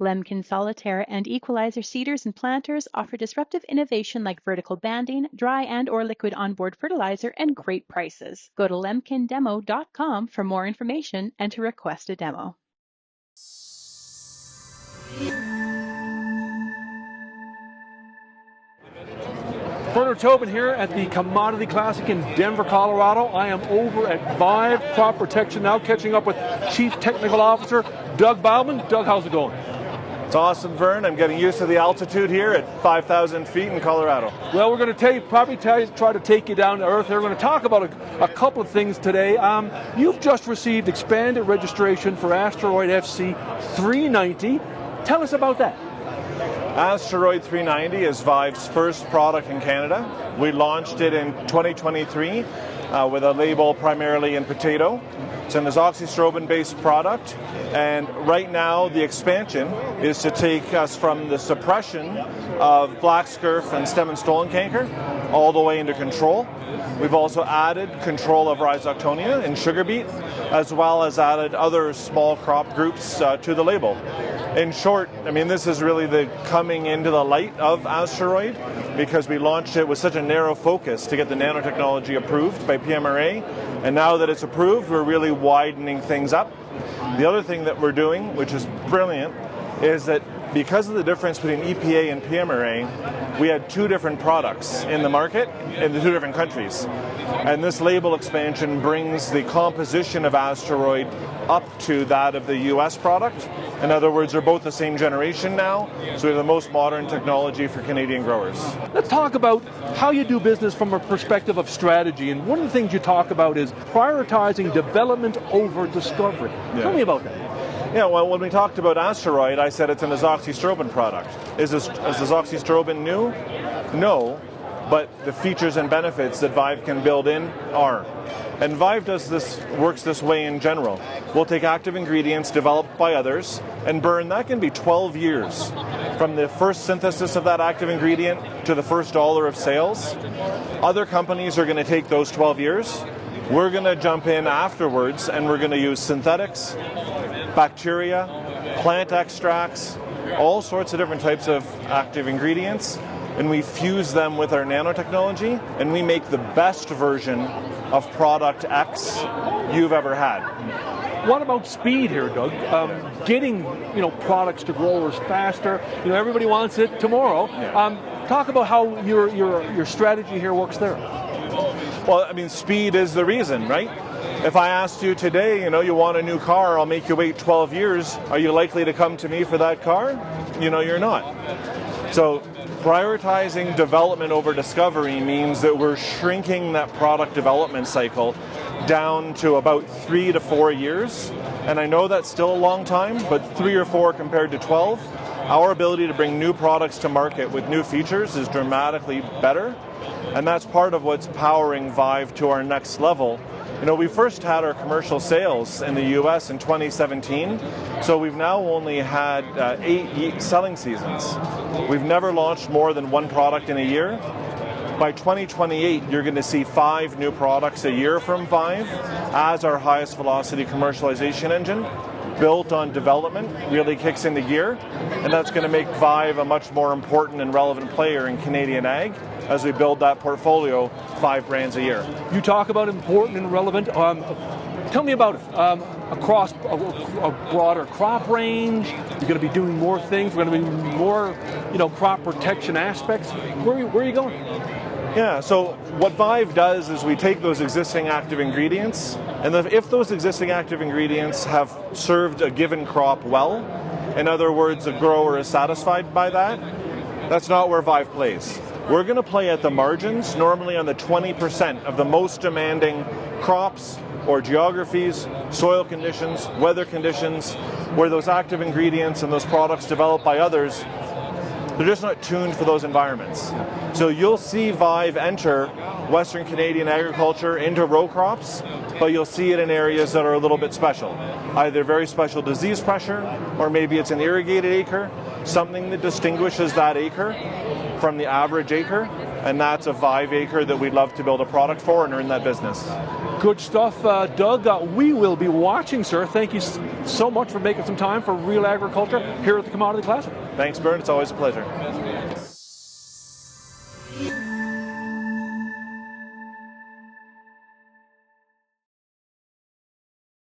Lemkin Solitaire and Equalizer seeders and planters offer disruptive innovation like vertical banding, dry and/or liquid onboard fertilizer, and great prices. Go to lemkindemo.com for more information and to request a demo. Bernard Tobin here at the Commodity Classic in Denver, Colorado. I am over at Vive Crop Protection now, catching up with Chief Technical Officer Doug Baumann. Doug, how's it going? It's awesome, Vern. I'm getting used to the altitude here at 5,000 feet in Colorado. Well, we're going to try to take you down to earth here. We're going to talk about a couple of things today. You've just received expanded registration for AZteroid FC 390. Tell us about that. AZteroid 390 is Vive's first product in Canada. We launched it in 2023 with a label primarily in potato. It's an azoxystrobin-based product, and right now the expansion is to take us from the suppression of black scurf and stem and stolon canker all the way into control. We've also added control of rhizoctonia in sugar beet, as well as added other small crop groups to the label. In short, I mean, this is really the coming into the light of AZteroid, because we launched it with such a narrow focus to get the nanotechnology approved by PMRA, and now that it's approved, we're really widening things up. The other thing that we're doing, which is brilliant, is that because of the difference between EPA and PMRA, we had two different products in the market in the two different countries. And this label expansion brings the composition of AZteroid up to that of the US product. In other words, they're both the same generation now, so we have the most modern technology for Canadian growers. Let's talk about how you do business from a perspective of strategy. And one of the things you talk about is prioritizing development over discovery. Yeah. Tell me about that. Yeah, well, when we talked about AZteroid, I said it's an azoxystrobin product. Is azoxystrobin new? No, but the features and benefits that Vive can build in are. And Vive works this way in general. We'll take active ingredients developed by others and burn, that can be 12 years from the first synthesis of that active ingredient to the first dollar of sales. Other companies are going to take those 12 years. We're going to jump in afterwards and we're going to use synthetics, bacteria, plant extracts, all sorts of different types of active ingredients, and we fuse them with our nanotechnology, and we make the best version of product X you've ever had. What about speed here, Doug? Getting products to growers faster. Everybody wants it tomorrow. Yeah. Talk about how your strategy here works there. Well, I mean, speed is the reason, right? If I asked you today, you want a new car, I'll make you wait 12 years. Are you likely to come to me for that car? You're not. So prioritizing development over discovery means that we're shrinking that product development cycle down to about 3 to 4 years. And I know that's still a long time, but 3 or 4 compared to 12, our ability to bring new products to market with new features is dramatically better. And that's part of what's powering Vive to our next level. We first had our commercial sales in the US in 2017, so we've now only had 8 selling seasons. We've never launched more than one product in a year. By 2028, you're going to see 5 new products a year from Vive as our highest velocity commercialization engine, built on development, really kicks into gear, and that's going to make Vive a much more important and relevant player in Canadian ag as we build that portfolio, 5 brands a year. You talk about important and relevant. Tell me about it. Across a broader crop range, you're going to be doing more things. We're going to be more, crop protection aspects. Where are you going? Yeah, so what Vive does is we take those existing active ingredients, and if those existing active ingredients have served a given crop well, in other words, a grower is satisfied by that, that's not where Vive plays. We're going to play at the margins, normally on the 20% of the most demanding crops or geographies, soil conditions, weather conditions, where those active ingredients and those products developed by others, they're just not tuned for those environments. So you'll see Vive enter Western Canadian agriculture into row crops, but you'll see it in areas that are a little bit special. Either very special disease pressure, or maybe it's an irrigated acre, something that distinguishes that acre from the average acre, and that's a Vive acre that we'd love to build a product for and earn that business. Good stuff, Doug. We will be watching, sir. Thank you so much for making some time for Real Agriculture here at the Commodity Classic. Thanks, Bern. It's always a pleasure.